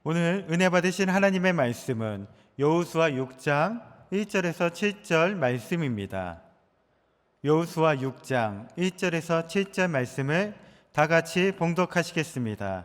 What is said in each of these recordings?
오늘 은혜 받으신 하나님의 말씀은 여호수아 6장 1절에서 7절 말씀입니다. 여호수아 6장 1절에서 7절 말씀을 다 같이 봉독하시겠습니다.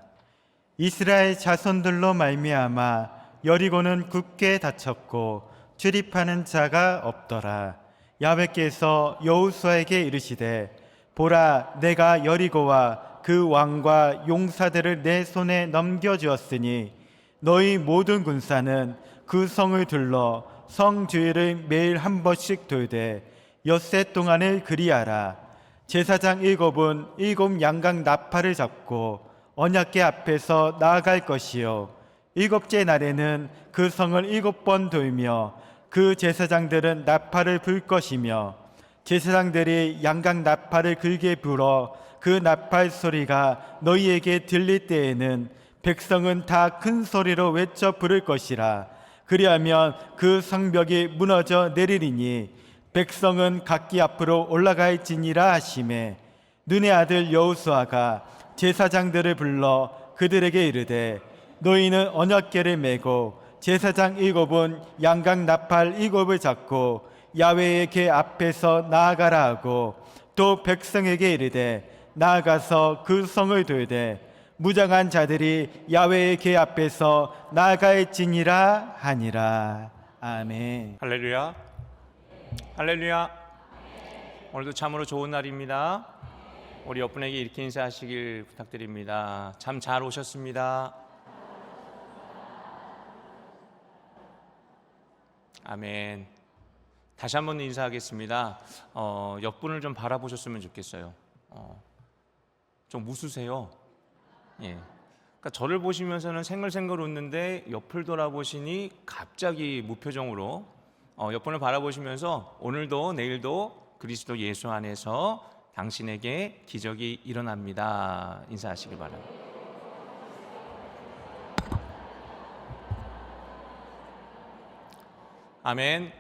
이스라엘 자손들로 말미암아 여리고는 굳게 닫혔고 출입하는 자가 없더라. 야훼께서 여호수아에게 이르시되 보라, 내가 여리고와 그 왕과 용사들을 내 손에 넘겨주었으니 너희 모든 군사는 그 성을 둘러 성 주위를 매일 한 번씩 돌되 엿새 동안을 그리하라. 제사장 7은 7 양각 나팔을 잡고 언약궤 앞에서 나아갈 것이요 7째 날에는 그 성을 7번 돌며 그 제사장들은 나팔을 불 것이며 제사장들이 양각 나팔을 길게 불어 그 나팔 소리가 너희에게 들릴 때에는 백성은 다 큰 소리로 외쳐 부를 것이라. 그리하면 그 성벽이 무너져 내리리니 백성은 각기 앞으로 올라갈지니라 하시매, 눈의 아들 여호수아가 제사장들을 불러 그들에게 이르되 너희는 언약궤를 메고 제사장 7은 양각 나팔 7을 잡고 야훼의 궤 앞에서 나아가라 하고, 또 백성에게 이르되 나아가서 그 성을 돌되 무장한 자들이 야훼의 궤 앞에서 나아갈지니라 하니라. 아멘. 할렐루야. 할렐루야. 오늘도 참으로 좋은 날입니다. 우리 옆분에게 이렇게 인사하시길 부탁드립니다. 참 잘 오셨습니다. 아멘. 다시 한번 인사하겠습니다. 옆분을 좀 바라보셨으면 좋겠어요. 좀 웃으세요. 예. 그러니까 저를 보시면서는 생글생글 웃는데 옆을 돌아보시니 갑자기 무표정으로 옆분을 바라보시면서 오늘도 내일도 그리스도 예수 안에서 당신에게 기적이 일어납니다. 인사하시길 바랍니다. 아멘.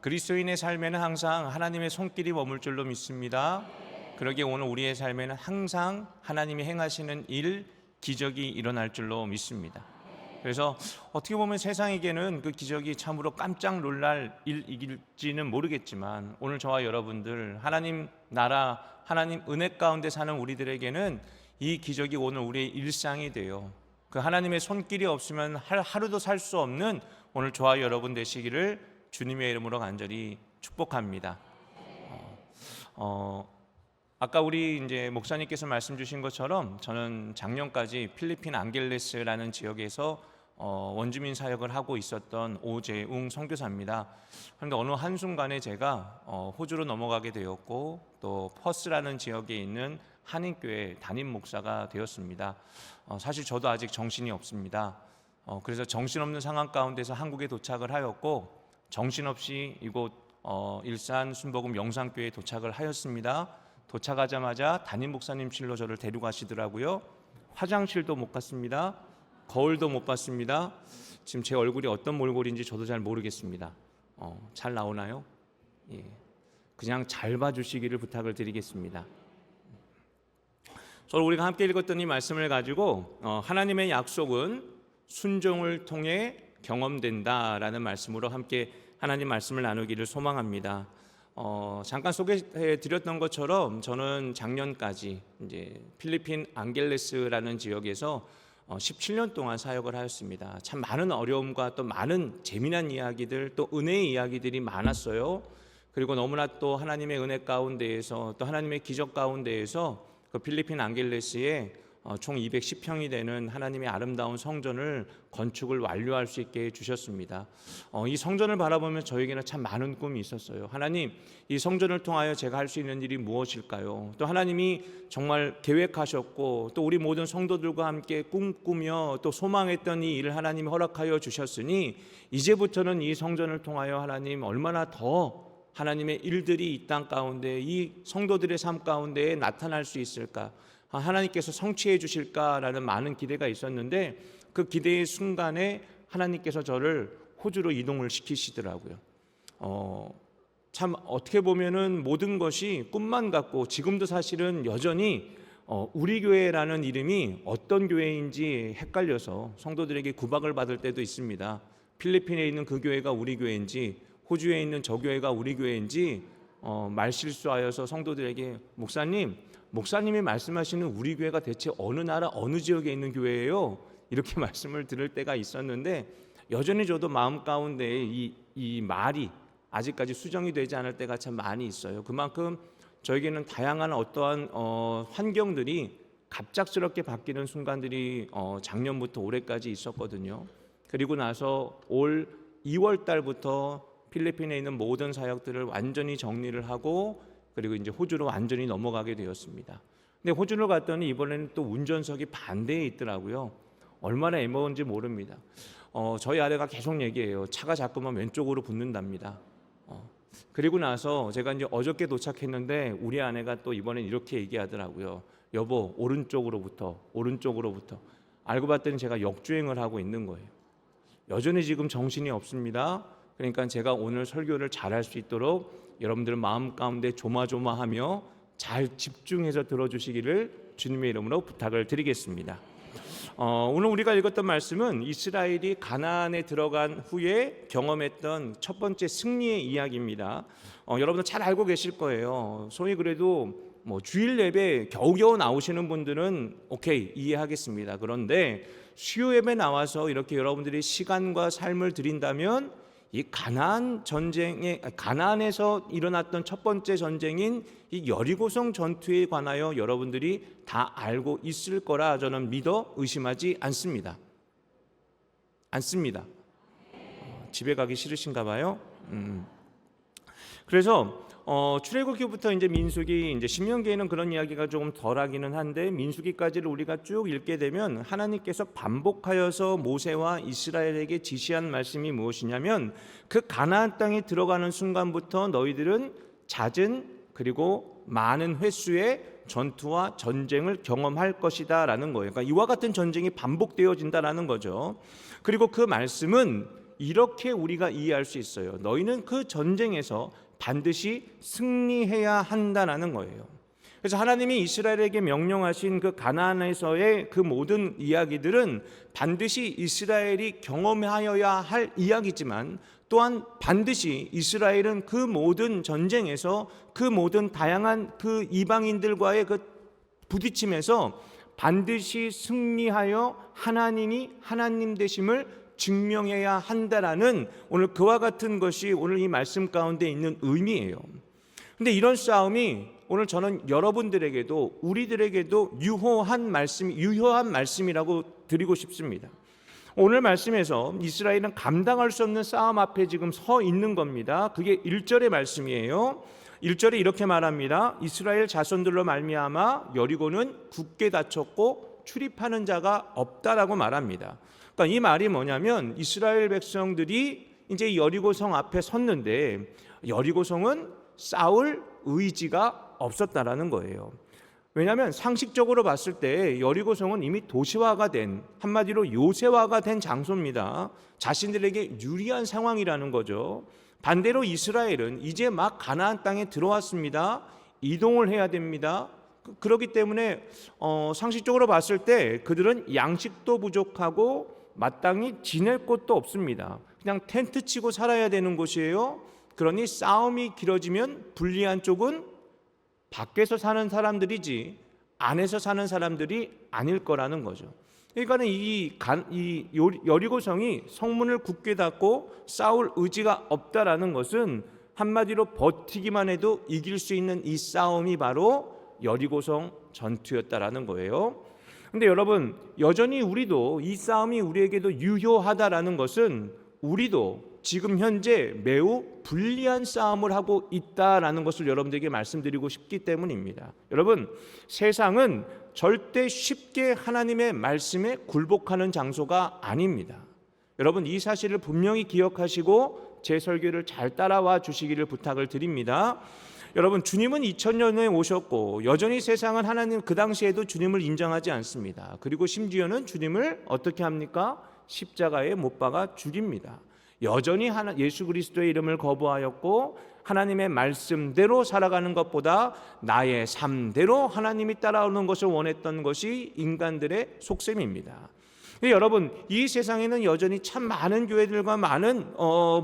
그리스도인의 삶에는 항상 하나님의 손길이 머물 줄로 믿습니다. 그러기에 오늘 우리의 삶에는 항상 하나님이 행하시는 일, 기적이 일어날 줄로 믿습니다. 그래서 어떻게 보면 세상에게는 그 기적이 참으로 깜짝 놀랄 일이길지는 모르겠지만, 오늘 저와 여러분들 하나님 나라, 하나님 은혜 가운데 사는 우리들에게는 이 기적이 오늘 우리의 일상이 돼요. 그 하나님의 손길이 없으면 하루도 살 수 없는 오늘 저와 여러분 되시기를 주님의 이름으로 간절히 축복합니다. 아까 우리 이제 목사님께서 말씀 주신 것처럼 저는 작년까지 필리핀 앙겔레스라는 지역에서 원주민 사역을 하고 있었던 오재웅 선교사입니다. 그런데 어느 한순간에 제가 호주로 넘어가게 되었고, 또 퍼스라는 지역에 있는 한인교회 담임 목사가 되었습니다. 사실 저도 아직 정신이 없습니다. 그래서 정신없는 상황 가운데서 한국에 도착을 하였고, 정신없이 이곳 일산 순복음 영상교회에 도착을 하였습니다. 도착하자마자 담임 목사님실로 저를 데려가시더라고요. 화장실도 못 갔습니다. 거울도 못 봤습니다. 지금 제 얼굴이 어떤 몰골인지 저도 잘 모르겠습니다. 잘 나오나요? 예. 그냥 잘 봐주시기를 부탁을 드리겠습니다. 오늘 우리가 함께 읽었던 이 말씀을 가지고 하나님의 약속은 순종을 통해 경험된다라는 말씀으로 함께 하나님 말씀을 나누기를 소망합니다. 잠깐 소개해 드렸던 것처럼 저는 작년까지 이제 필리핀 앙겔레스라는 지역에서 17년 동안 사역을 하였습니다. 참 많은 어려움과 또 많은 재미난 이야기들, 또 은혜의 이야기들이 많았어요. 그리고 너무나 또 하나님의 은혜 가운데에서, 또 하나님의 기적 가운데에서 그 필리핀 앙겔레스에 총 210평이 되는 하나님의 아름다운 성전을 건축을 완료할 수 있게 해주셨습니다. 이 성전을 바라보면 저에게는 참 많은 꿈이 있었어요. 하나님, 이 성전을 통하여 제가 할 수 있는 일이 무엇일까요? 또 하나님이 정말 계획하셨고, 또 우리 모든 성도들과 함께 꿈꾸며 또 소망했던 이 일을 하나님이 허락하여 주셨으니, 이제부터는 이 성전을 통하여 하나님 얼마나 더 하나님의 일들이 이 땅 가운데, 이 성도들의 삶 가운데 나타날 수 있을까, 하나님께서 성취해 주실까라는 많은 기대가 있었는데, 그 기대의 순간에 하나님께서 저를 호주로 이동을 시키시더라고요. 참 어떻게 보면은 모든 것이 꿈만 같고, 지금도 사실은 여전히 우리 교회라는 이름이 어떤 교회인지 헷갈려서 성도들에게 구박을 받을 때도 있습니다. 필리핀에 있는 그 교회가 우리 교회인지, 호주에 있는 저 교회가 우리 교회인지 말실수하여서 성도들에게 목사님이 말씀하시는 우리 교회가 대체 어느 나라 어느 지역에 있는 교회예요? 이렇게 말씀을 들을 때가 있었는데, 여전히 저도 마음 가운데 이 말이 아직까지 수정이 되지 않을 때가 참 많이 있어요. 그만큼 저에게는 다양한 어떠한 환경들이 갑작스럽게 바뀌는 순간들이 작년부터 올해까지 있었거든요. 그리고 나서 올 2월 달부터 필리핀에 있는 모든 사역들을 완전히 정리를 하고, 그리고 이제 호주로 완전히 넘어가게 되었습니다. 근데 호주를 갔더니 이번에는 또 운전석이 반대에 있더라고요. 얼마나 애먹은지 모릅니다. 저희 아내가 계속 얘기해요. 차가 자꾸만 왼쪽으로 붙는답니다. 그리고 나서 제가 이제 어저께 도착했는데 우리 아내가 또 이번엔 이렇게 얘기하더라고요. 여보, 오른쪽으로부터. 알고 봤더니 제가 역주행을 하고 있는 거예요. 여전히 지금 정신이 없습니다. 그러니까 제가 오늘 설교를 잘할 수 있도록 여러분들 마음 가운데 조마조마하며 잘 집중해서 들어주시기를 주님의 이름으로 부탁을 드리겠습니다. 오늘 우리가 읽었던 말씀은 이스라엘이 가나안에 들어간 후에 경험했던 첫 번째 승리의 이야기입니다. 여러분들 잘 알고 계실 거예요. 소위 그래도 주일 예배 겨우겨우 나오시는 분들은 오케이, 이해하겠습니다. 그런데 수요 예배 나와서 이렇게 여러분들이 시간과 삶을 드린다면 이 가나안에서 일어났던 첫 번째 전쟁인 이 여리고성 전투에 관하여 여러분들이 다 알고 있을 거라 저는 믿어 의심하지 않습니다. 집에 가기 싫으신가 봐요. 그래서 출애굽기부터 이제 민수기, 이제 신명기에는 그런 이야기가 조금 덜하기는 한데, 민수기까지를 우리가 쭉 읽게 되면 하나님께서 반복하여서 모세와 이스라엘에게 지시한 말씀이 무엇이냐면, 그 가나안 땅에 들어가는 순간부터 너희들은 잦은 그리고 많은 횟수의 전투와 전쟁을 경험할 것이다라는 거예요. 그러니까 이와 같은 전쟁이 반복되어진다라는 거죠. 그리고 그 말씀은 이렇게 우리가 이해할 수 있어요. 너희는 그 전쟁에서 반드시 승리해야 한다는 거예요. 그래서 하나님이 이스라엘에게 명령하신 그 가나안에서의 그 모든 이야기들은 반드시 이스라엘이 경험하여야 할 이야기지만, 또한 반드시 이스라엘은 그 모든 전쟁에서 그 모든 다양한 그 이방인들과의 그 부딪힘에서 반드시 승리하여 하나님이 하나님 되심을 증명해야 한다라는, 오늘 그와 같은 것이 오늘 이 말씀 가운데 있는 의미예요. 근데 이런 싸움이 오늘 저는 여러분들에게도 우리들에게도 유효한 말씀이라고 드리고 싶습니다. 오늘 말씀에서 이스라엘은 감당할 수 없는 싸움 앞에 지금 서 있는 겁니다. 그게 1절의 말씀이에요. 1절에 이렇게 말합니다. 이스라엘 자손들로 말미암아 여리고는 굳게 닫혔고 출입하는 자가 없다라고 말합니다. 그러니까 이 말이 뭐냐면, 이스라엘 백성들이 이제 여리고성 앞에 섰는데 여리고성은 싸울 의지가 없었다라는 거예요. 왜냐하면 상식적으로 봤을 때 여리고성은 이미 도시화가 된, 한마디로 요새화가 된 장소입니다. 자신들에게 유리한 상황이라는 거죠. 반대로 이스라엘은 이제 막 가나안 땅에 들어왔습니다. 이동을 해야 됩니다. 그렇기 때문에 상식적으로 봤을 때 그들은 양식도 부족하고 마땅히 지낼 곳도 없습니다. 그냥 텐트 치고 살아야 되는 곳이에요. 그러니 싸움이 길어지면 불리한 쪽은 밖에서 사는 사람들이지 안에서 사는 사람들이 아닐 거라는 거죠. 그러니까 이 여리고성이 성문을 굳게 닫고 싸울 의지가 없다라는 것은 한마디로 버티기만 해도 이길 수 있는 이 싸움이 바로 여리고성 전투였다라는 거예요. 근데 여러분, 여전히 우리도 이 싸움이 우리에게도 유효하다라는 것은 우리도 지금 현재 매우 불리한 싸움을 하고 있다라는 것을 여러분들에게 말씀드리고 싶기 때문입니다. 여러분, 세상은 절대 쉽게 하나님의 말씀에 굴복하는 장소가 아닙니다. 여러분, 이 사실을 분명히 기억하시고 제 설교를 잘 따라와 주시기를 부탁을 드립니다. 여러분, 주님은 2000년에 오셨고 여전히 세상은 하나님 그 당시에도 주님을 인정하지 않습니다. 그리고 심지어는 주님을 어떻게 합니까? 십자가에 못 박아 죽입니다. 여전히 예수 그리스도의 이름을 거부하였고 하나님의 말씀대로 살아가는 것보다 나의 삶대로 하나님이 따라오는 것을 원했던 것이 인간들의 속셈입니다. 여러분, 이 세상에는 여전히 참 많은 교회들과 많은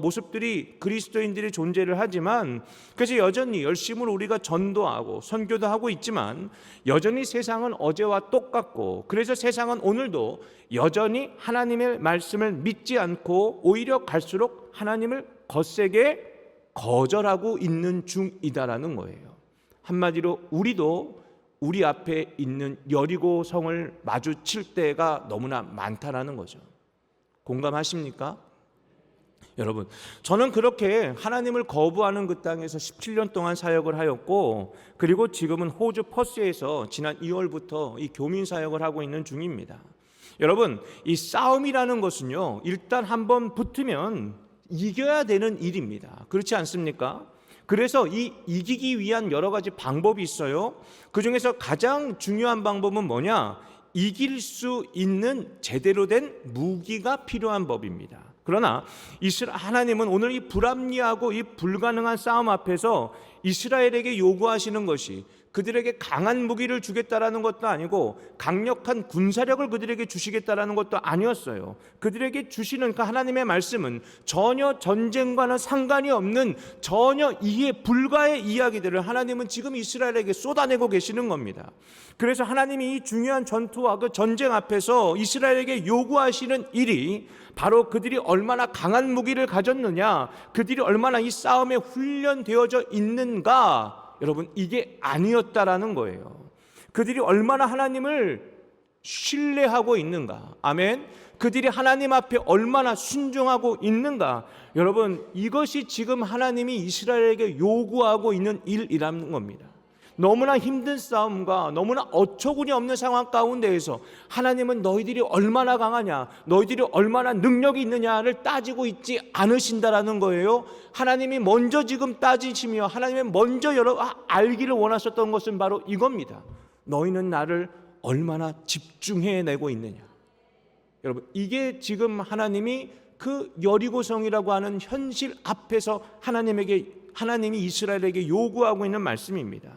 모습들이 그리스도인들이 존재를 하지만, 그래서 여전히 열심으로 우리가 전도하고 선교도 하고 있지만 여전히 세상은 어제와 똑같고, 그래서 세상은 오늘도 여전히 하나님의 말씀을 믿지 않고 오히려 갈수록 하나님을 거세게 거절하고 있는 중이다라는 거예요. 한마디로 우리도 우리 앞에 있는 여리고성을 마주칠 때가 너무나 많다라는 거죠. 공감하십니까? 여러분, 저는 그렇게 하나님을 거부하는 그 땅에서 17년 동안 사역을 하였고, 그리고 지금은 호주 퍼스에서 지난 2월부터 이 교민 사역을 하고 있는 중입니다. 여러분, 이 싸움이라는 것은요, 일단 한번 붙으면 이겨야 되는 일입니다. 그렇지 않습니까? 그래서 이 이기기 위한 여러 가지 방법이 있어요. 그 중에서 가장 중요한 방법은 뭐냐? 이길 수 있는 제대로 된 무기가 필요한 법입니다. 그러나 하나님은 오늘 이 불합리하고 이 불가능한 싸움 앞에서 이스라엘에게 요구하시는 것이 그들에게 강한 무기를 주겠다라는 것도 아니고 강력한 군사력을 그들에게 주시겠다라는 것도 아니었어요. 그들에게 주시는 그 하나님의 말씀은 전혀 전쟁과는 상관이 없는 전혀 이해 불가의 이야기들을 하나님은 지금 이스라엘에게 쏟아내고 계시는 겁니다. 그래서 하나님이 이 중요한 전투와 그 전쟁 앞에서 이스라엘에게 요구하시는 일이 바로 그들이 얼마나 강한 무기를 가졌느냐, 그들이 얼마나 이 싸움에 훈련되어져 있는가, 여러분, 이게 아니었다라는 거예요. 그들이 얼마나 하나님을 신뢰하고 있는가, 아멘. 그들이 하나님 앞에 얼마나 순종하고 있는가, 여러분, 이것이 지금 하나님이 이스라엘에게 요구하고 있는 일이라는 겁니다. 너무나 힘든 싸움과 너무나 어처구니 없는 상황 가운데에서 하나님은 너희들이 얼마나 강하냐, 너희들이 얼마나 능력이 있느냐를 따지고 있지 않으신다라는 거예요. 하나님이 먼저 지금 따지시며 하나님이 먼저 알기를 원하셨던 것은 바로 이겁니다. 너희는 나를 얼마나 집중해내고 있느냐. 여러분, 이게 지금 하나님이 그 여리고성이라고 하는 현실 앞에서 하나님이 이스라엘에게 요구하고 있는 말씀입니다.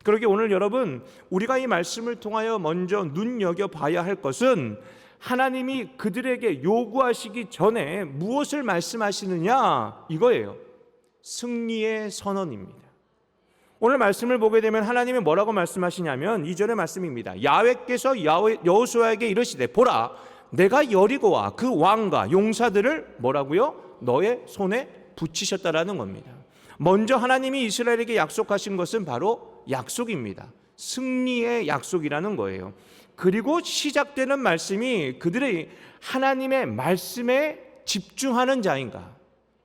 그러게 오늘 여러분, 우리가 이 말씀을 통하여 먼저 눈여겨봐야 할 것은 하나님이 그들에게 요구하시기 전에 무엇을 말씀하시느냐, 이거예요. 승리의 선언입니다. 오늘 말씀을 보게 되면 하나님이 뭐라고 말씀하시냐면 2절의 말씀입니다. 야훼께서 여호수아에게 이르시되 보라, 내가 여리고와 그 왕과 용사들을 뭐라고요? 너의 손에 붙이셨다라는 겁니다. 먼저 하나님이 이스라엘에게 약속하신 것은 바로 약속입니다. 승리의 약속이라는 거예요. 그리고 시작되는 말씀이 그들의 하나님의 말씀에 집중하는 자인가,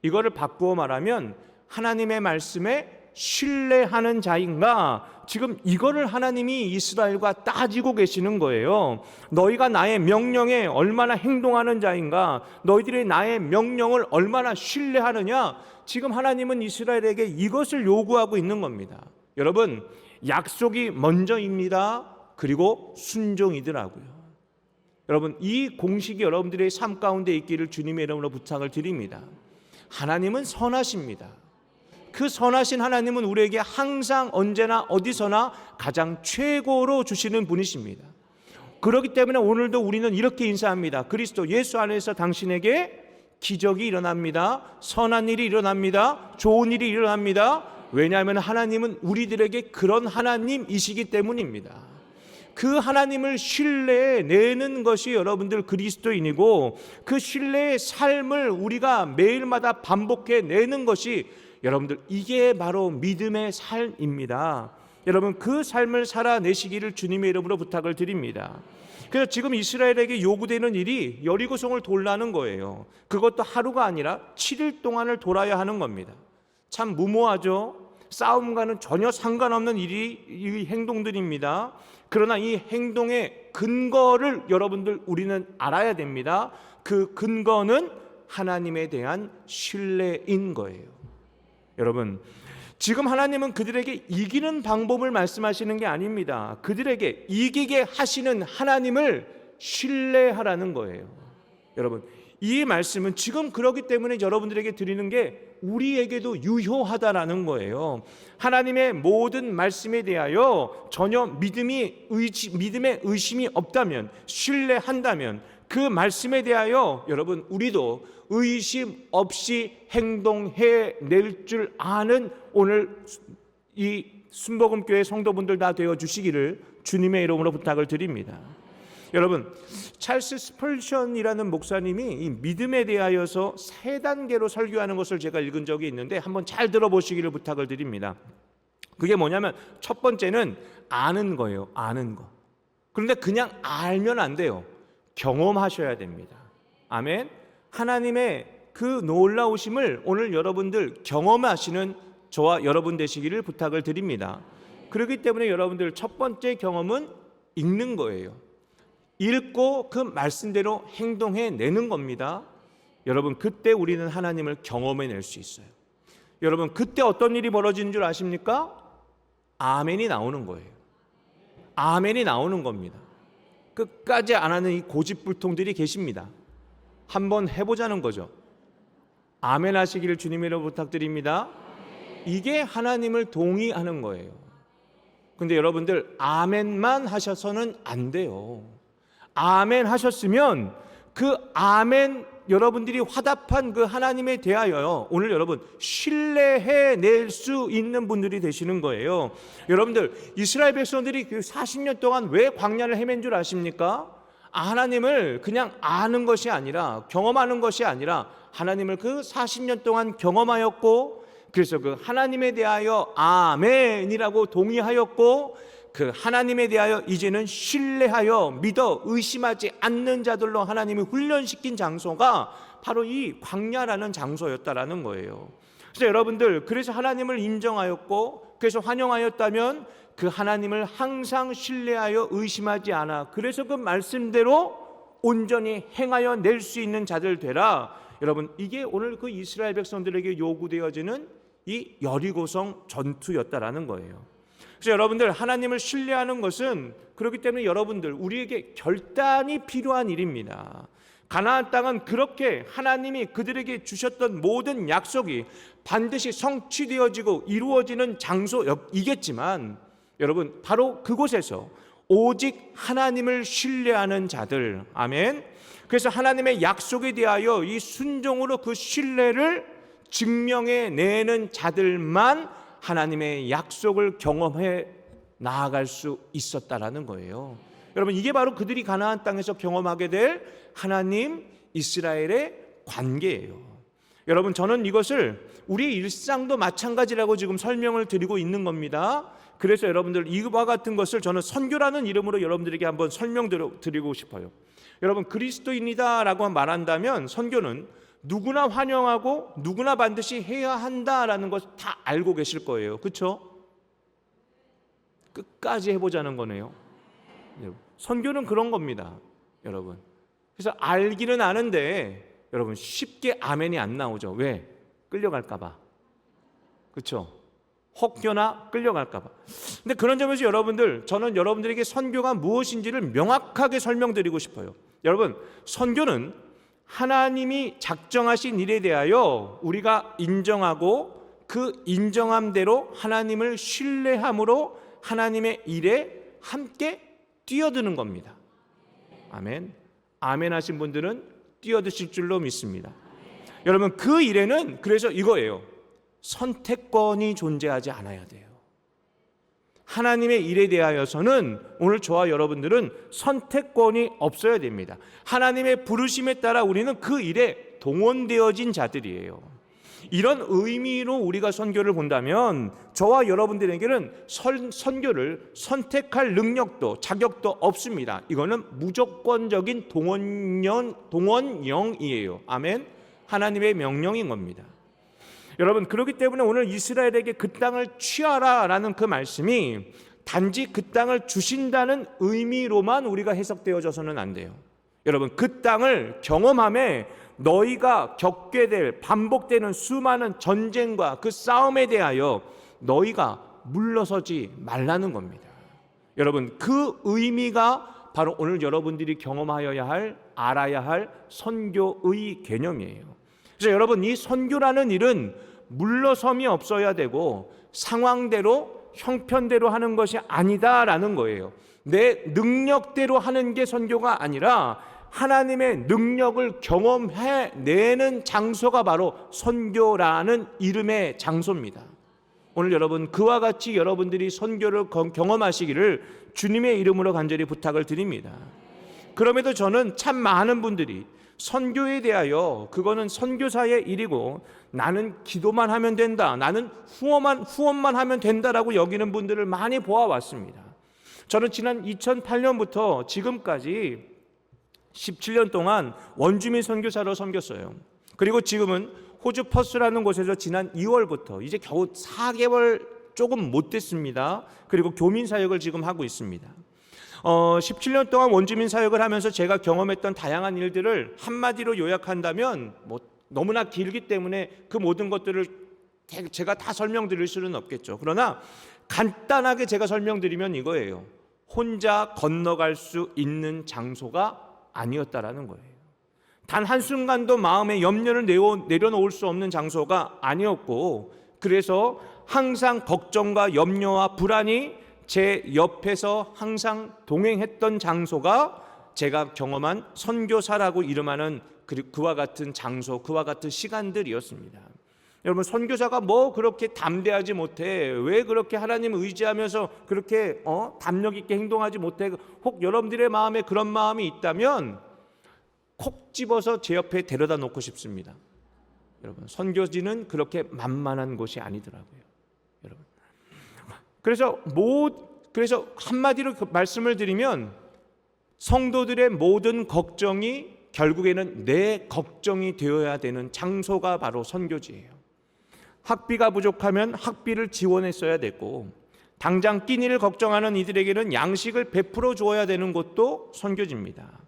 이거를 바꾸어 말하면 하나님의 말씀에 신뢰하는 자인가, 지금 이거를 하나님이 이스라엘과 따지고 계시는 거예요. 너희가 나의 명령에 얼마나 행동하는 자인가, 너희들이 나의 명령을 얼마나 신뢰하느냐, 지금 하나님은 이스라엘에게 이것을 요구하고 있는 겁니다. 여러분, 약속이 먼저입니다. 그리고 순종이더라고요. 여러분, 이 공식이 여러분들의 삶 가운데 있기를 주님의 이름으로 부탁을 드립니다. 하나님은 선하십니다. 그 선하신 하나님은 우리에게 항상 언제나 어디서나 가장 최고로 주시는 분이십니다. 그렇기 때문에 오늘도 우리는 이렇게 인사합니다. 그리스도 예수 안에서 당신에게 기적이 일어납니다. 선한 일이 일어납니다. 좋은 일이 일어납니다. 왜냐하면 하나님은 우리들에게 그런 하나님이시기 때문입니다. 그 하나님을 신뢰내는 것이 여러분들 그리스도인이고, 그 신뢰의 삶을 우리가 매일마다 반복해내는 것이 여러분들, 이게 바로 믿음의 삶입니다. 여러분, 그 삶을 살아내시기를 주님의 이름으로 부탁을 드립니다. 그래서 지금 이스라엘에게 요구되는 일이 여리고성을 돌라는 거예요. 그것도 하루가 아니라 7일 동안을 돌아야 하는 겁니다. 참 무모하죠. 싸움과는 전혀 상관없는 이 행동들입니다. 그러나 이 행동의 근거를 여러분들 우리는 알아야 됩니다. 그 근거는 하나님에 대한 신뢰인 거예요. 여러분, 지금 하나님은 그들에게 이기는 방법을 말씀하시는 게 아닙니다. 그들에게 이기게 하시는 하나님을 신뢰하라는 거예요. 여러분, 이 말씀은 지금 그렇기 때문에 여러분들에게 드리는 게 우리에게도 유효하다라는 거예요. 하나님의 모든 말씀에 대하여 전혀 믿음의 의심이 없다면, 신뢰한다면 그 말씀에 대하여 여러분 우리도 의심 없이 행동해 낼 줄 아는 오늘 이 순복음교회 성도분들 다 되어 주시기를 주님의 이름으로 부탁을 드립니다. 여러분, 찰스 스펄션이라는 목사님이 이 믿음에 대하여서 3단계로 설교하는 것을 제가 읽은 적이 있는데 한번 잘 들어보시기를 부탁을 드립니다. 그게 뭐냐면 첫 번째는 아는 거예요. 아는 거. 그런데 그냥 알면 안 돼요. 경험하셔야 됩니다. 아멘. 하나님의 그 놀라우심을 오늘 여러분들 경험하시는 저와 여러분 되시기를 부탁을 드립니다. 그렇기 때문에 여러분들 첫 번째 경험은 읽는 거예요. 읽고 그 말씀대로 행동해 내는 겁니다. 여러분, 그때 우리는 하나님을 경험해 낼 수 있어요. 여러분, 그때 어떤 일이 벌어지는 줄 아십니까? 아멘이 나오는 거예요. 아멘이 나오는 겁니다. 끝까지 안 하는 이 고집불통들이 계십니다. 한번 해보자는 거죠. 아멘 하시기를 주님으로 부탁드립니다. 이게 하나님을 동의하는 거예요. 근데 여러분들 아멘만 하셔서는 안 돼요. 아멘 하셨으면 그 아멘 여러분들이 화답한 그 하나님에 대하여 오늘 여러분 신뢰해 낼 수 있는 분들이 되시는 거예요. 여러분들 이스라엘 백성들이 그 40년 동안 왜 광야를 헤맨 줄 아십니까? 하나님을 그냥 아는 것이 아니라 경험하는 것이 아니라 하나님을 그 40년 동안 경험하였고 그래서 그 하나님에 대하여 아멘이라고 동의하였고 그 하나님에 대하여 이제는 신뢰하여 믿어 의심하지 않는 자들로 하나님이 훈련시킨 장소가 바로 이 광야라는 장소였다라는 거예요. 그래서 여러분들 그래서 하나님을 인정하였고 그래서 환영하였다면 그 하나님을 항상 신뢰하여 의심하지 않아 그래서 그 말씀대로 온전히 행하여 낼 수 있는 자들 되라. 여러분 이게 오늘 그 이스라엘 백성들에게 요구되어지는 이 여리고성 전투였다라는 거예요. 그래서 여러분들 하나님을 신뢰하는 것은 그렇기 때문에 여러분들 우리에게 결단이 필요한 일입니다. 가나안 땅은 그렇게 하나님이 그들에게 주셨던 모든 약속이 반드시 성취되어지고 이루어지는 장소이겠지만 여러분 바로 그곳에서 오직 하나님을 신뢰하는 자들 아멘. 그래서 하나님의 약속에 대하여 이 순종으로 그 신뢰를 증명해 내는 자들만 하나님의 약속을 경험해 나아갈 수 있었다라는 거예요. 여러분 이게 바로 그들이 가나안 땅에서 경험하게 될 하나님 이스라엘의 관계예요. 여러분 저는 이것을 우리 일상도 마찬가지라고 지금 설명을 드리고 있는 겁니다. 그래서 여러분들 이와 같은 것을 저는 선교라는 이름으로 여러분들에게 한번 설명드리고 싶어요. 여러분 그리스도인이다라고 말한다면 선교는 누구나 환영하고 누구나 반드시 해야 한다라는 것 다 알고 계실 거예요. 그렇죠? 끝까지 해보자는 거네요. 선교는 그런 겁니다. 여러분 그래서 알기는 아는데 여러분 쉽게 아멘이 안 나오죠. 왜? 끌려갈까 봐. 그렇죠? 혹여나 끌려갈까 봐. 근데 그런 점에서 여러분들 저는 여러분들에게 선교가 무엇인지를 명확하게 설명드리고 싶어요. 여러분 선교는 하나님이 작정하신 일에 대하여 우리가 인정하고 그 인정함대로 하나님을 신뢰함으로 하나님의 일에 함께 뛰어드는 겁니다. 아멘. 아멘 하신 분들은 뛰어드실 줄로 믿습니다. 여러분 그 일에는 그래서 이거예요. 선택권이 존재하지 않아야 돼요. 하나님의 일에 대하여서는 오늘 저와 여러분들은 선택권이 없어야 됩니다. 하나님의 부르심에 따라 우리는 그 일에 동원되어진 자들이에요. 이런 의미로 우리가 선교를 본다면 저와 여러분들에게는 선교를 선택할 능력도 자격도 없습니다. 이거는 무조건적인 동원령이에요. 아멘. 하나님의 명령인 겁니다. 여러분 그렇기 때문에 오늘 이스라엘에게 그 땅을 취하라라는 그 말씀이 단지 그 땅을 주신다는 의미로만 우리가 해석되어져서는 안 돼요. 여러분 그 땅을 경험함에 너희가 겪게 될 반복되는 수많은 전쟁과 그 싸움에 대하여 너희가 물러서지 말라는 겁니다. 여러분 그 의미가 바로 오늘 여러분들이 경험하여야 할, 알아야 할 선교의 개념이에요. 그래서 여러분, 이 선교라는 일은 물러섬이 없어야 되고 상황대로 형편대로 하는 것이 아니다라는 거예요. 내 능력대로 하는 게 선교가 아니라 하나님의 능력을 경험해내는 장소가 바로 선교라는 이름의 장소입니다. 오늘 여러분, 그와 같이 여러분들이 선교를 경험하시기를 주님의 이름으로 간절히 부탁을 드립니다. 그럼에도 저는 참 많은 분들이 선교에 대하여 그거는 선교사의 일이고 나는 기도만 하면 된다, 나는 후원만 하면 된다라고 여기는 분들을 많이 보아왔습니다. 저는 지난 2008년부터 지금까지 17년 동안 원주민 선교사로 섬겼어요. 그리고 지금은 호주 퍼스라는 곳에서 지난 2월부터 이제 겨우 4개월 조금 못 됐습니다. 그리고 교민 사역을 지금 하고 있습니다. 17년 동안 원주민 사역을 하면서 제가 경험했던 다양한 일들을 한마디로 요약한다면 너무나 길기 때문에 그 모든 것들을 제가 다 설명드릴 수는 없겠죠. 그러나 간단하게 제가 설명드리면 이거예요. 혼자 건너갈 수 있는 장소가 아니었다라는 거예요. 단 한순간도 마음에 염려를 내려놓을 수 없는 장소가 아니었고, 그래서 항상 걱정과 염려와 불안이 제 옆에서 항상 동행했던 장소가 제가 경험한 선교사라고 이름하는 그와 같은 장소, 그와 같은 시간들이었습니다. 여러분, 선교사가 뭐 그렇게 담대하지 못해, 왜 그렇게 하나님을 의지하면서 그렇게 담력 있게 행동하지 못해, 혹 여러분들의 마음에 그런 마음이 있다면 콕 집어서 제 옆에 데려다 놓고 싶습니다. 여러분, 선교지는 그렇게 만만한 곳이 아니더라고요. 여러분, 그래서 한마디로 말씀을 드리면 성도들의 모든 걱정이 결국에는 내 걱정이 되어야 되는 장소가 바로 선교지예요. 학비가 부족하면 학비를 지원했어야 됐고, 당장 끼니를 걱정하는 이들에게는 양식을 베풀어 주어야 되는 곳도 선교지입니다.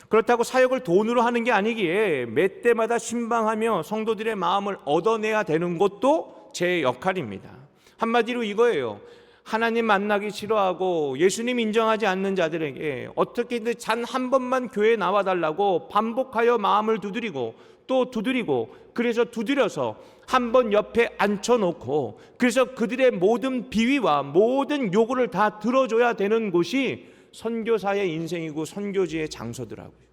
그렇다고 사역을 돈으로 하는 게 아니기에 매 때마다 신방하며 성도들의 마음을 얻어내야 되는 것도 제 역할입니다. 한마디로 이거예요. 하나님 만나기 싫어하고 예수님 인정하지 않는 자들에게 어떻게든 단 한 번만 교회에 나와달라고 반복하여 마음을 두드리고 또 두드리고, 그래서 두드려서 한 번 옆에 앉혀놓고, 그래서 그들의 모든 비위와 모든 요구를 다 들어줘야 되는 곳이 선교사의 인생이고 선교지의 장소더라고요.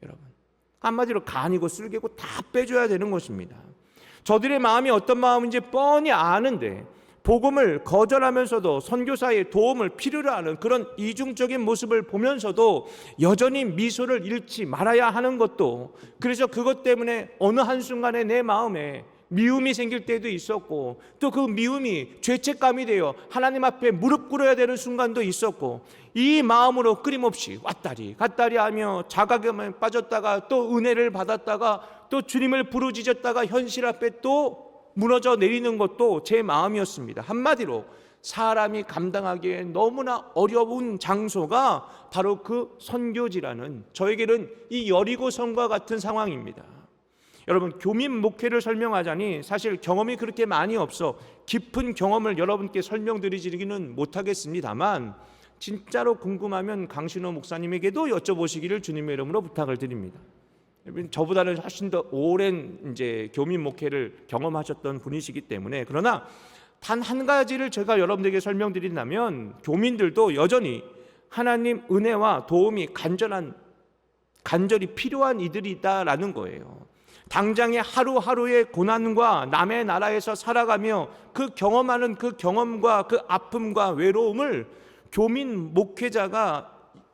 여러분, 한마디로 간이고 쓸개고 다 빼줘야 되는 것입니다. 저들의 마음이 어떤 마음인지 뻔히 아는데 복음을 거절하면서도 선교사의 도움을 필요로 하는 그런 이중적인 모습을 보면서도 여전히 미소를 잃지 말아야 하는 것도, 그래서 그것 때문에 어느 한순간에 내 마음에 미움이 생길 때도 있었고, 또 그 미움이 죄책감이 되어 하나님 앞에 무릎 꿇어야 되는 순간도 있었고, 이 마음으로 끊임없이 왔다리 갔다리 하며 자각에 빠졌다가 또 은혜를 받았다가 또 주님을 부르짖었다가 현실 앞에 또 무너져 내리는 것도 제 마음이었습니다. 한마디로 사람이 감당하기에 너무나 어려운 장소가 바로 그 선교지라는, 저에게는 이 여리고성과 같은 상황입니다. 여러분, 교민 목회를 설명하자니 사실 경험이 그렇게 많이 없어 깊은 경험을 여러분께 설명드리지는 못하겠습니다만, 진짜로 궁금하면 강신호 목사님에게도 여쭤보시기를 주님의 이름으로 부탁을 드립니다. 저보다는 훨씬 더 오랜 이제 교민 목회를 경험하셨던 분이시기 때문에. 그러나 단 한 가지를 제가 여러분들에게 설명드린다면, 교민들도 여전히 하나님 은혜와 도움이 간절히 필요한 이들이다라는 거예요. 당장의 하루하루의 고난과 남의 나라에서 살아가며 그 경험하는 그 경험과 그 아픔과 외로움을 교민 목회자가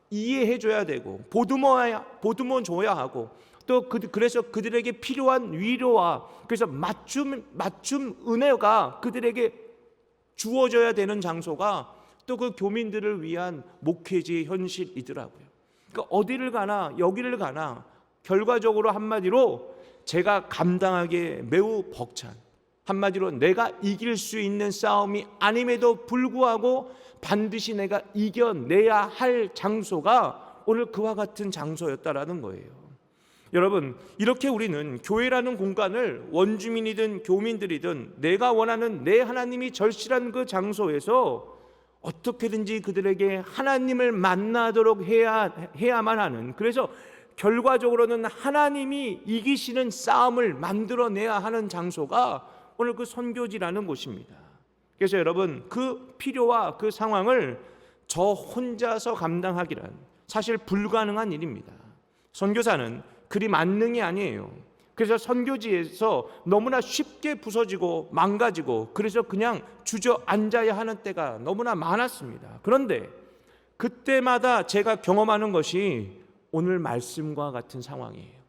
이해해 줘야 되고 보듬어 줘야 하고, 또 그래서 그들에게 필요한 위로와 그래서 맞춤 은혜가 그들에게 주어져야 되는 장소가 또 그 교민들을 위한 목회지의 현실이더라고요. 그러니까 어디를 가나 여기를 가나 결과적으로 한마디로 제가 감당하기에 매우 벅찬, 한마디로 내가 이길 수 있는 싸움이 아님에도 불구하고 반드시 내가 이겨내야 할 장소가 오늘 그와 같은 장소였다라는 거예요. 여러분, 이렇게 우리는 교회라는 공간을 원주민이든 교민들이든 내가 원하는 내 하나님이 절실한 그 장소에서 어떻게든지 그들에게 하나님을 만나도록 해야만 하는, 그래서 결과적으로는 하나님이 이기시는 싸움을 만들어내야 하는 장소가 오늘 그 선교지라는 곳입니다. 그래서 여러분, 그 필요와 그 상황을 저 혼자서 감당하기란 사실 불가능한 일입니다. 선교사는 그리 만능이 아니에요. 그래서 선교지에서 너무나 쉽게 부서지고 망가지고, 그래서 그냥 주저앉아야 하는 때가 너무나 많았습니다. 그런데 그때마다 제가 경험하는 것이 오늘 말씀과 같은 상황이에요.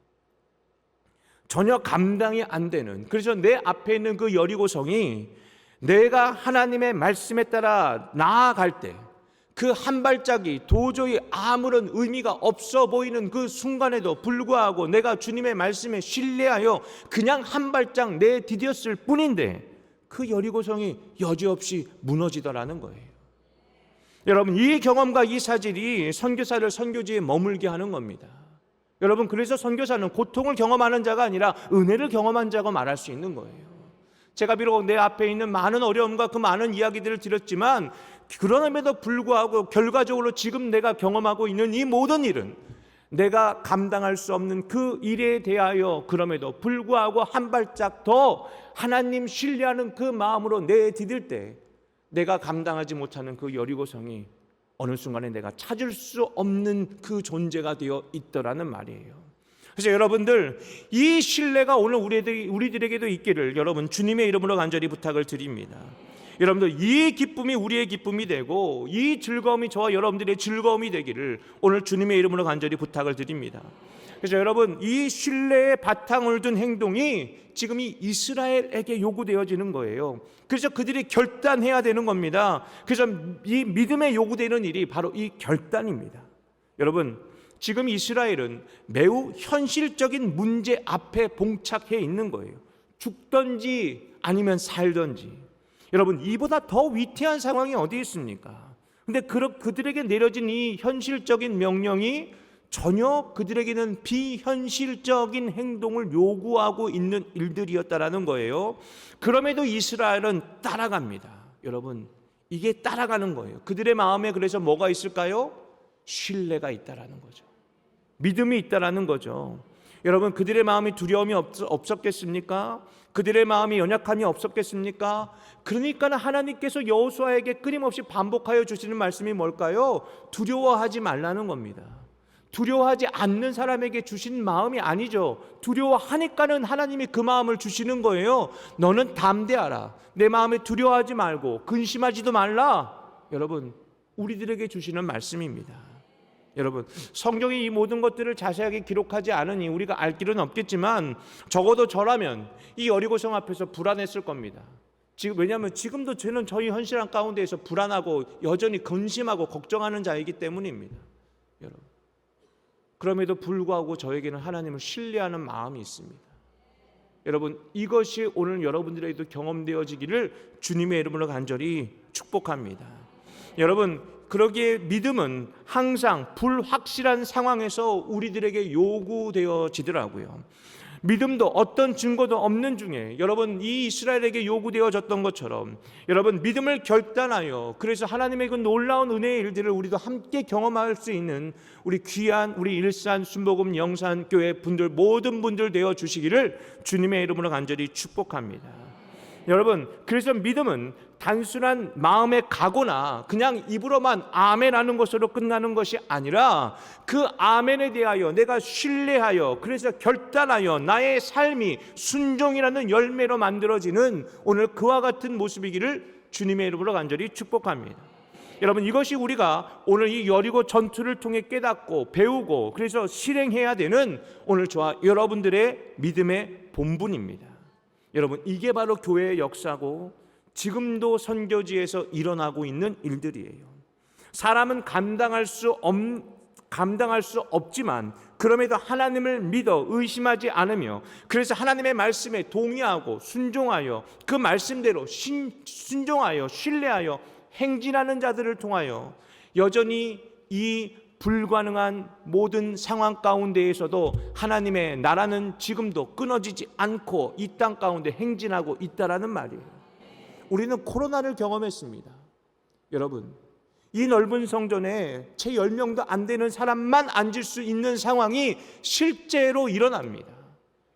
전혀 감당이 안 되는, 그래서 내 앞에 있는 그 여리고성이 내가 하나님의 말씀에 따라 나아갈 때 그 한 발짝이 도저히 아무런 의미가 없어 보이는 그 순간에도 불구하고 내가 주님의 말씀에 신뢰하여 그냥 한 발짝 내디뎠을 뿐인데 그 여리고성이 여지없이 무너지더라는 거예요. 여러분, 이 경험과 이 사실이 선교사를 선교지에 머물게 하는 겁니다. 여러분, 그래서 선교사는 고통을 경험하는 자가 아니라 은혜를 경험한 자가 말할 수 있는 거예요. 제가 비록 내 앞에 있는 많은 어려움과 그 많은 이야기들을 드렸지만, 그럼에도 불구하고 결과적으로 지금 내가 경험하고 있는 이 모든 일은 내가 감당할 수 없는 그 일에 대하여 그럼에도 불구하고 한 발짝 더 하나님 신뢰하는 그 마음으로 내디딜 때 내가 감당하지 못하는 그 여리고성이 어느 순간에 내가 찾을 수 없는 그 존재가 되어 있더라는 말이에요. 그래서 여러분들, 이 신뢰가 오늘 우리들에게도 있기를 여러분 주님의 이름으로 간절히 부탁을 드립니다. 여러분들, 이 기쁨이 우리의 기쁨이 되고 이 즐거움이 저와 여러분들의 즐거움이 되기를 오늘 주님의 이름으로 간절히 부탁을 드립니다. 그래서 여러분, 이 신뢰의 바탕을 둔 행동이 지금 이 이스라엘에게 요구되어지는 거예요. 그래서 그들이 결단해야 되는 겁니다. 그래서 이 믿음에 요구되는 일이 바로 이 결단입니다. 여러분, 지금 이스라엘은 매우 현실적인 문제 앞에 봉착해 있는 거예요. 죽든지 아니면 살든지. 여러분, 이보다 더 위태한 상황이 어디 있습니까? 근데 그들에게 내려진 이 현실적인 명령이 전혀 그들에게는 비현실적인 행동을 요구하고 있는 일들이었다라는 거예요. 그럼에도 이스라엘은 따라갑니다. 여러분, 이게 따라가는 거예요. 그들의 마음에 그래서 뭐가 있을까요? 신뢰가 있다라는 거죠. 믿음이 있다라는 거죠. 여러분, 그들의 마음이 두려움이 없었겠습니까? 그들의 마음이 연약함이 없었겠습니까? 그러니까 하나님께서 여호수아에게 끊임없이 반복하여 주시는 말씀이 뭘까요? 두려워하지 말라는 겁니다. 두려워하지 않는 사람에게 주신 마음이 아니죠. 두려워하니까는 하나님이 그 마음을 주시는 거예요. 너는 담대하라. 내 마음에 두려워하지 말고 근심하지도 말라. 여러분, 우리들에게 주시는 말씀입니다. 여러분, 성경이 이 모든 것들을 자세하게 기록하지 않으니 우리가 알 길은 없겠지만 적어도 저라면 이 여리고성 앞에서 불안했을 겁니다. 왜냐하면 지금도 저는 저희 현실한 가운데에서 불안하고 여전히 근심하고 걱정하는 자이기 때문입니다. 여러분, 그럼에도 불구하고 저에게는 하나님을 신뢰하는 마음이 있습니다. 여러분, 이것이 오늘 여러분들에게도 경험되어지기를 주님의 이름으로 간절히 축복합니다. 여러분, 그러기에 믿음은 항상 불확실한 상황에서 우리들에게 요구되어지더라고요. 믿음도 어떤 증거도 없는 중에 여러분, 이 이스라엘에게 요구되어졌던 것처럼 여러분, 믿음을 결단하여 그래서 하나님의 그 놀라운 은혜의 일들을 우리도 함께 경험할 수 있는 우리 귀한 우리 일산 순복음 영산교회 분들, 모든 분들 되어 주시기를 주님의 이름으로 간절히 축복합니다. 여러분, 그래서 믿음은 단순한 마음의 각오나 그냥 입으로만 아멘하는 것으로 끝나는 것이 아니라 그 아멘에 대하여 내가 신뢰하여 그래서 결단하여 나의 삶이 순종이라는 열매로 만들어지는 오늘 그와 같은 모습이기를 주님의 이름으로 간절히 축복합니다. 여러분, 이것이 우리가 오늘 이 여리고 전투를 통해 깨닫고 배우고 그래서 실행해야 되는 오늘 저와 여러분들의 믿음의 본분입니다. 여러분, 이게 바로 교회의 역사고 지금도 선교지에서 일어나고 있는 일들이에요. 사람은 감당할 수 없지만 그럼에도 하나님을 믿어 의심하지 않으며 그래서 하나님의 말씀에 동의하고 순종하여 그 말씀대로 순종하여 신뢰하여 행진하는 자들을 통하여 여전히 이 불가능한 모든 상황 가운데에서도 하나님의 나라는 지금도 끊어지지 않고 이 땅 가운데 행진하고 있다라는 말이에요. 우리는 코로나를 경험했습니다. 여러분, 이 넓은 성전에 채 10명도 안 되는 사람만 앉을 수 있는 상황이 실제로 일어납니다.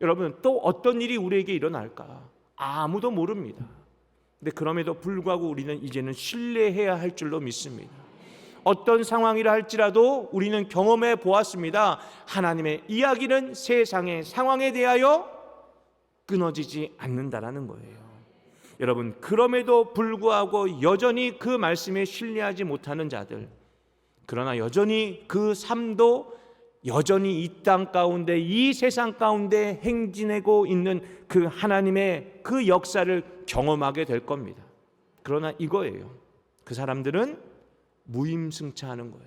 여러분, 또 어떤 일이 우리에게 일어날까? 아무도 모릅니다. 근데 그럼에도 불구하고 우리는 이제는 신뢰해야 할 줄로 믿습니다. 어떤 상황이라 할지라도 우리는 경험해 보았습니다. 하나님의 이야기는 세상의 상황에 대하여 끊어지지 않는다라는 거예요. 여러분, 그럼에도 불구하고 여전히 그 말씀에 신뢰하지 못하는 자들, 그러나 여전히 그 삶도 여전히 이 땅 가운데, 이 세상 가운데 행진하고 있는 그 하나님의 그 역사를 경험하게 될 겁니다. 그러나 이거예요. 그 사람들은 무임승차하는 거예요.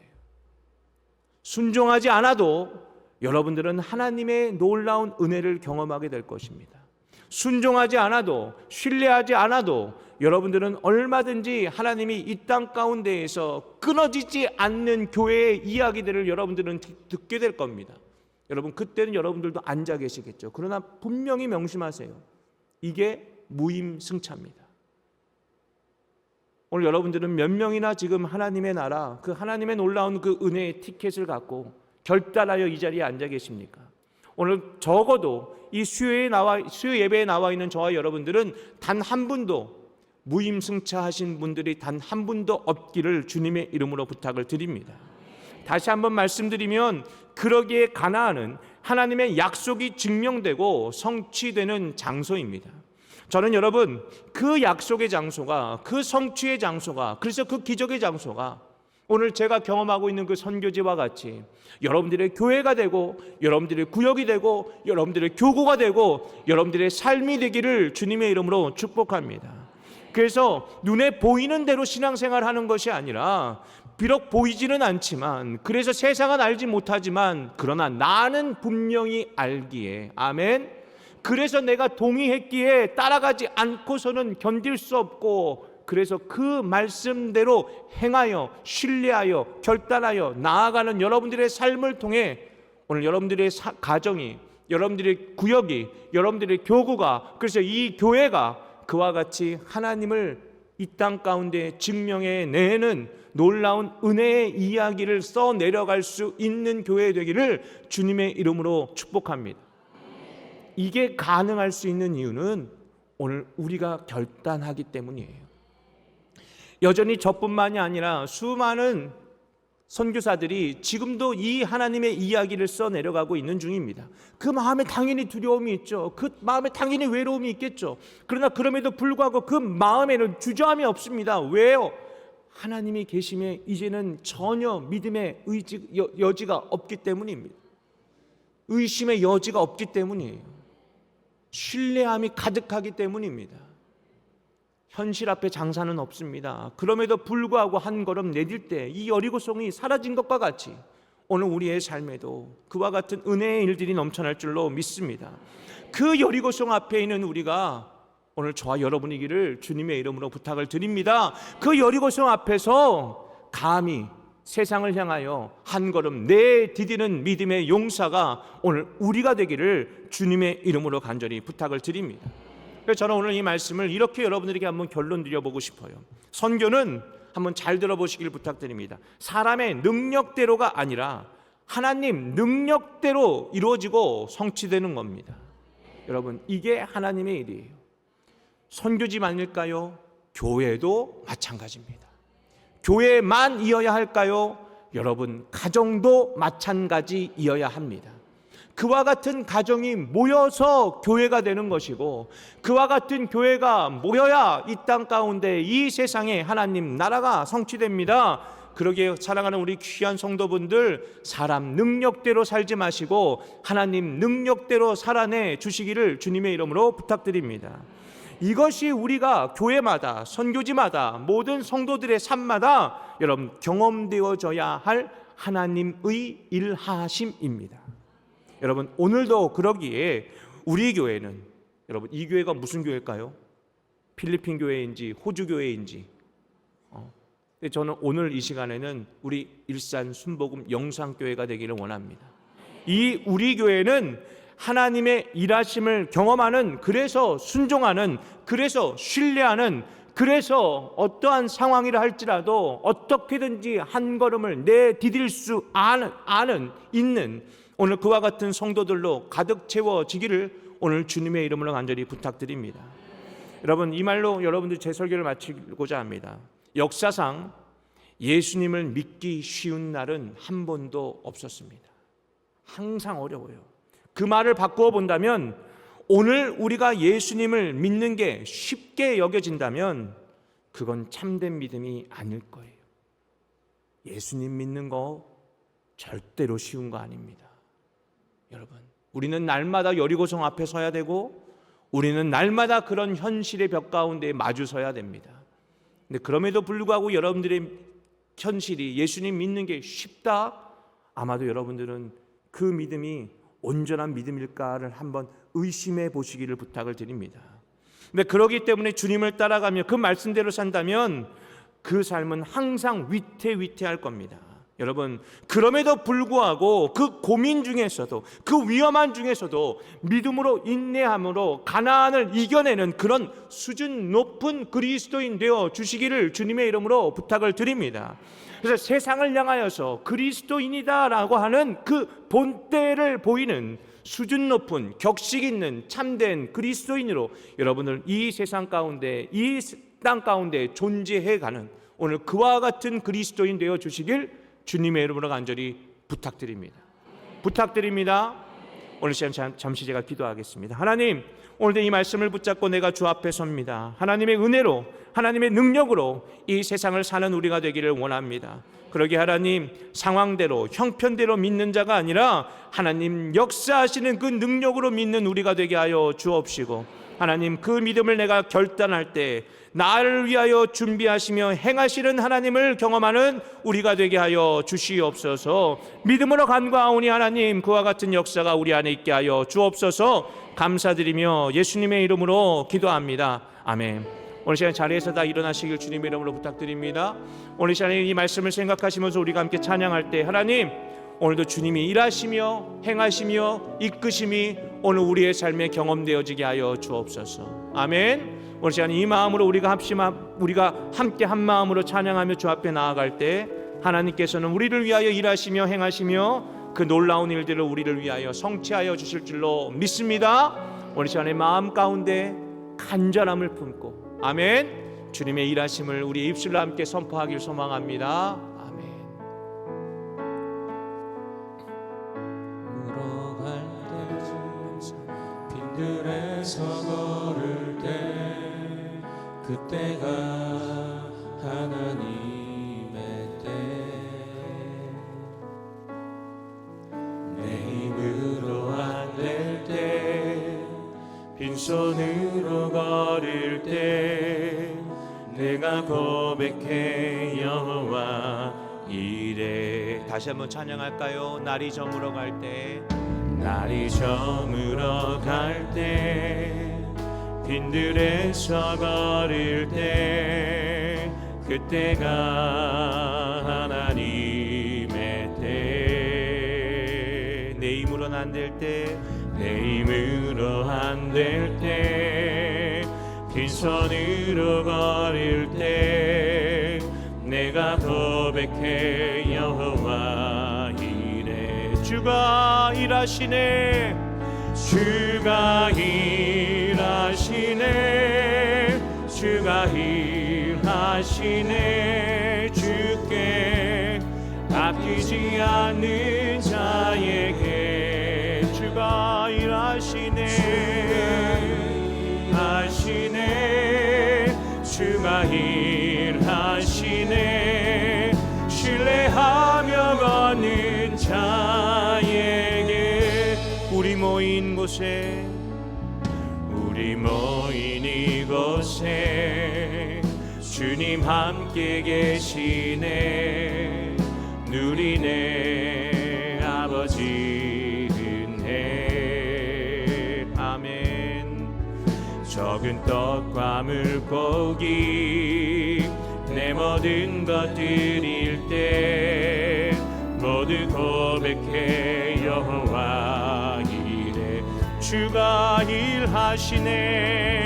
순종하지 않아도 여러분들은 하나님의 놀라운 은혜를 경험하게 될 것입니다. 순종하지 않아도, 신뢰하지 않아도 여러분들은 얼마든지 하나님이 이 땅 가운데에서 끊어지지 않는 교회의 이야기들을 여러분들은 듣게 될 겁니다. 여러분, 그때는 여러분들도 앉아 계시겠죠. 그러나 분명히 명심하세요. 이게 무임승차입니다. 오늘 여러분들은 몇 명이나 지금 하나님의 나라, 그 하나님의 놀라운 그 은혜의 티켓을 갖고 결단하여 이 자리에 앉아 계십니까? 오늘 적어도 이 수요 예배에 나와 있는 저와 여러분들은 단 한 분도 무임승차하신 분들이 단 한 분도 없기를 주님의 이름으로 부탁을 드립니다. 다시 한번 말씀드리면, 그러기에 가나안은 하나님의 약속이 증명되고 성취되는 장소입니다. 저는 여러분, 그 약속의 장소가, 그 성취의 장소가, 그래서 그 기적의 장소가 오늘 제가 경험하고 있는 그 선교지와 같이 여러분들의 교회가 되고, 여러분들의 구역이 되고, 여러분들의 교구가 되고, 여러분들의 삶이 되기를 주님의 이름으로 축복합니다. 그래서 눈에 보이는 대로 신앙생활하는 것이 아니라, 비록 보이지는 않지만, 그래서 세상은 알지 못하지만, 그러나 나는 분명히 알기에, 아멘, 그래서 내가 동의했기에 따라가지 않고서는 견딜 수 없고, 그래서 그 말씀대로 행하여, 신뢰하여, 결단하여 나아가는 여러분들의 삶을 통해 오늘 여러분들의 가정이, 여러분들의 구역이, 여러분들의 교구가, 그래서 이 교회가 그와 같이 하나님을 이 땅 가운데 증명해 내는 놀라운 은혜의 이야기를 써 내려갈 수 있는 교회 되기를 주님의 이름으로 축복합니다. 이게 가능할 수 있는 이유는 오늘 우리가 결단하기 때문이에요. 여전히 저뿐만이 아니라 수많은 선교사들이 지금도 이 하나님의 이야기를 써 내려가고 있는 중입니다. 그 마음에 당연히 두려움이 있죠. 그 마음에 당연히 외로움이 있겠죠. 그러나 그럼에도 불구하고 그 마음에는 주저함이 없습니다. 왜요? 하나님이 계심에 이제는 전혀 믿음의 여지가 없기 때문입니다. 의심의 여지가 없기 때문이에요. 신뢰함이 가득하기 때문입니다. 현실 앞에 장사는 없습니다. 그럼에도 불구하고 한 걸음 내딜 때 이 여리고성이 사라진 것과 같이 오늘 우리의 삶에도 그와 같은 은혜의 일들이 넘쳐날 줄로 믿습니다. 그 여리고성 앞에 있는 우리가 오늘 저와 여러분이기를 주님의 이름으로 부탁을 드립니다. 그 여리고성 앞에서 감히 세상을 향하여 한 걸음 내디디는 믿음의 용사가 오늘 우리가 되기를 주님의 이름으로 간절히 부탁을 드립니다. 그래서 저는 오늘 이 말씀을 이렇게 여러분들에게 한번 결론 드려보고 싶어요. 선교는 한번 잘 들어보시길 부탁드립니다. 사람의 능력대로가 아니라 하나님 능력대로 이루어지고 성취되는 겁니다. 여러분, 이게 하나님의 일이에요. 선교지만일까요? 교회도 마찬가지입니다. 교회만 이어야 할까요? 여러분, 가정도 마찬가지이어야 합니다. 그와 같은 가정이 모여서 교회가 되는 것이고, 그와 같은 교회가 모여야 이 땅 가운데 이 세상에 하나님 나라가 성취됩니다. 그러기에 사랑하는 우리 귀한 성도분들, 사람 능력대로 살지 마시고 하나님 능력대로 살아내 주시기를 주님의 이름으로 부탁드립니다. 이것이 우리가 교회마다, 선교지마다, 모든 성도들의 삶마다 여러분 경험되어져야 할 하나님의 일하심입니다. 여러분, 오늘도 그러기에 우리 교회는, 여러분, 이 교회가 무슨 교회일까요? 필리핀 교회인지 호주 교회인지, 저는 오늘 이 시간에는 우리 일산 순복음 영상교회가 되기를 원합니다. 이 우리 교회는 하나님의 일하심을 경험하는, 그래서 순종하는, 그래서 신뢰하는 그래서 어떠한 상황이라 할지라도 어떻게든지 한 걸음을 내디딜 수 있는 오늘 그와 같은 성도들로 가득 채워지기를 오늘 주님의 이름으로 간절히 부탁드립니다. 여러분, 이 말로 여러분들 제 설교를 마치고자 합니다. 역사상 예수님을 믿기 쉬운 날은 한 번도 없었습니다. 항상 어려워요. 그 말을 바꾸어 본다면 오늘 우리가 예수님을 믿는 게 쉽게 여겨진다면 그건 참된 믿음이 아닐 거예요. 예수님 믿는 거 절대로 쉬운 거 아닙니다. 여러분, 우리는 날마다 여리고성 앞에 서야 되고 우리는 날마다 그런 현실의 벽 가운데 마주 서야 됩니다. 근데 그럼에도 불구하고 여러분들의 현실이 예수님 믿는 게 쉽다? 아마도 여러분들은 그 믿음이 온전한 믿음일까를 한번 의심해 보시기를 부탁을 드립니다. 근데 그러기 때문에 주님을 따라가며 그 말씀대로 산다면 그 삶은 항상 위태위태할 겁니다. 여러분, 그럼에도 불구하고 그 고민 중에서도 그 위험한 중에서도 믿음으로 인내함으로 가나안을 이겨내는 그런 수준 높은 그리스도인 되어 주시기를 주님의 이름으로 부탁을 드립니다. 그래서 세상을 향하여서 그리스도인이다라고 하는 그 본때를 보이는 수준 높은 격식 있는 참된 그리스도인으로 여러분을 이 세상 가운데 이 땅 가운데 존재해가는 오늘 그와 같은 그리스도인 되어 주시길 주님의 이름으로 간절히 부탁드립니다. 오늘 시간 잠시 제가 기도하겠습니다. 하나님, 오늘도 이 말씀을 붙잡고 내가 주 앞에 섭니다. 하나님의 은혜로 하나님의 능력으로 이 세상을 사는 우리가 되기를 원합니다. 그러게 하나님, 상황대로 형편대로 믿는 자가 아니라 하나님 역사하시는 그 능력으로 믿는 우리가 되게 하여 주옵시고, 하나님 그 믿음을 내가 결단할 때 나를 위하여 준비하시며 행하시는 하나님을 경험하는 우리가 되게 하여 주시옵소서. 믿음으로 간구하오니 하나님 그와 같은 역사가 우리 안에 있게 하여 주옵소서. 감사드리며 예수님의 이름으로 기도합니다. 아멘. 오늘 시간 자리에서 다 일어나시길 주님의 이름으로 부탁드립니다. 오늘 시간에 이 말씀을 생각하시면서 우리가 함께 찬양할 때 하나님, 오늘도 주님이 일하시며 행하시며 이끄심이 오늘 우리의 삶에 경험되어지게 하여 주옵소서. 아멘. 오늘 시간 이 마음으로 우리가 함께 한 마음으로 찬양하며 주 앞에 나아갈 때 하나님께서는 우리를 위하여 일하시며 행하시며 그 놀라운 일들을 우리를 위하여 성취하여 주실 줄로 믿습니다. 오늘 시간에 마음 가운데 간절함을 품고 아멘, 주님의 일하심을 우리 입술로 함께 선포하길 소망합니다. 빈들에서 걸을 때 그때가 하나님의 때 내 힘으로 안 될 때 빈손으로 걸을 때 내가 고백해 여호와 이래. 다시 한번 찬양할까요? 날이 저물어 갈 때, 날이 저물어 갈 때 빈들에서 걸을 때 그때가 하나님의 때 내 힘으로는 안 될 때, 내 힘으로 안 될 때 빈손으로 걸을 때 내가 고백해 여호와 이래. 주가 일하시네, 주가 일하시네, 주가 일하시네. 주께 아끼지 않는 자에게 주가 일하시네, 주가 일하시네. 신뢰하며 걷는 자에게 우리 모인 곳에, 우리 모인 이곳에 주님 함께 계시네. 누리네 아버지 은혜. 아멘. 적은 떡과 물고기 내 모든 것 드릴 때 모두 고백해 여호와 이래. 주가 일하시네,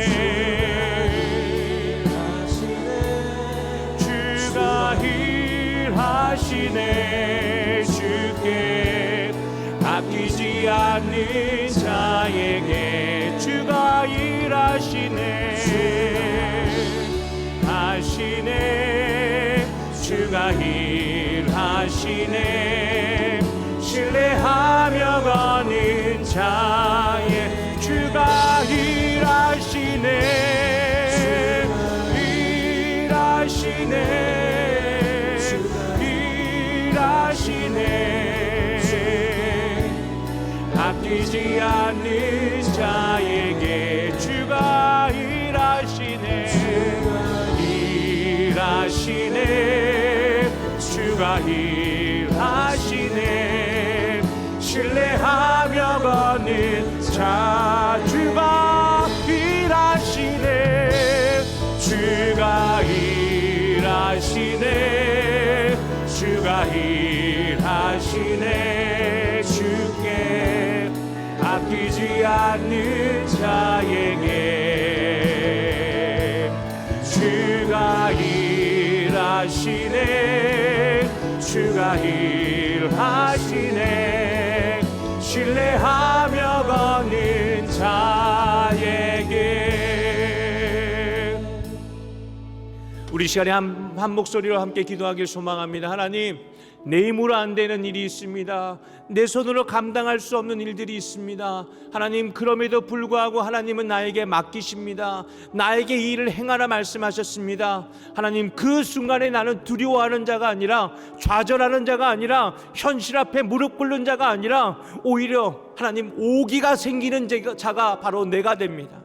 일하시네. 주께 아끼지 않는 자에게 주가 일하시네. 하시네. 주가 일하시네. 신뢰하며 거는 자의 주가 일하시네. 일하시네. 일하시네. 아끼지 않는 자에게 주가 일하시네. 일하시네. 주가 일하시네. 신뢰하며 걷는 자 주가 일하시네. 주가 일하시네. 주가 일하시네. 주께 아끼지 않는 자에게 주가 일하시네. 주가 일하시네. 신뢰하며 걷는 자에게. 우리 시간에 한 목소리로 함께 기도하길 소망합니다. 하나님, 내 힘으로 안 되는 일이 있습니다. 내 손으로 감당할 수 없는 일들이 있습니다. 하나님, 그럼에도 불구하고 하나님은 나에게 맡기십니다. 나에게 이 일을 행하라 말씀하셨습니다. 하나님, 그 순간에 나는 두려워하는 자가 아니라, 좌절하는 자가 아니라, 현실 앞에 무릎 꿇는 자가 아니라, 오히려 하나님 오기가 생기는 자가 바로 내가 됩니다.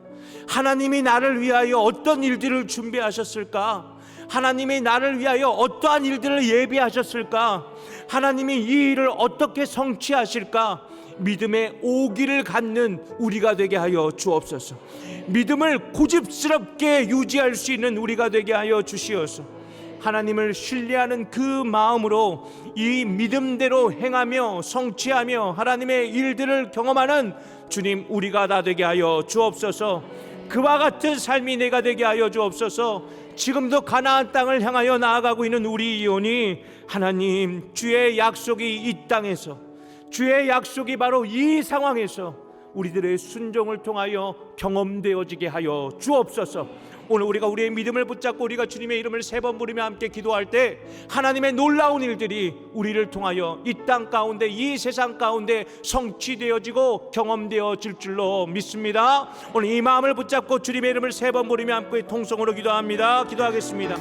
하나님이 나를 위하여 어떤 일들을 준비하셨을까? 하나님이 나를 위하여 어떠한 일들을 예비하셨을까? 하나님이 이 일을 어떻게 성취하실까? 믿음의 오기를 갖는 우리가 되게 하여 주옵소서. 믿음을 고집스럽게 유지할 수 있는 우리가 되게 하여 주시옵소서. 하나님을 신뢰하는 그 마음으로 이 믿음대로 행하며 성취하며 하나님의 일들을 경험하는 주님, 우리가 다 되게 하여 주옵소서. 그와 같은 삶이 내가 되게 하여 주옵소서. 지금도 가나안 땅을 향하여 나아가고 있는 우리 이온이 하나님, 주의 약속이 이 땅에서, 주의 약속이 바로 이 상황에서 우리들의 순종을 통하여 경험되어지게 하여 주옵소서. 오늘 우리가 우리의 믿음을 붙잡고 우리가 주님의 이름을 3번 부르며 함께 기도할 때 하나님의 놀라운 일들이 우리를 통하여 이 땅 가운데, 이 세상 가운데 성취되어지고 경험되어질 줄로 믿습니다. 오늘 이 마음을 붙잡고 주님의 이름을 3번 부르며 함께 통성으로 기도합니다. 기도하겠습니다.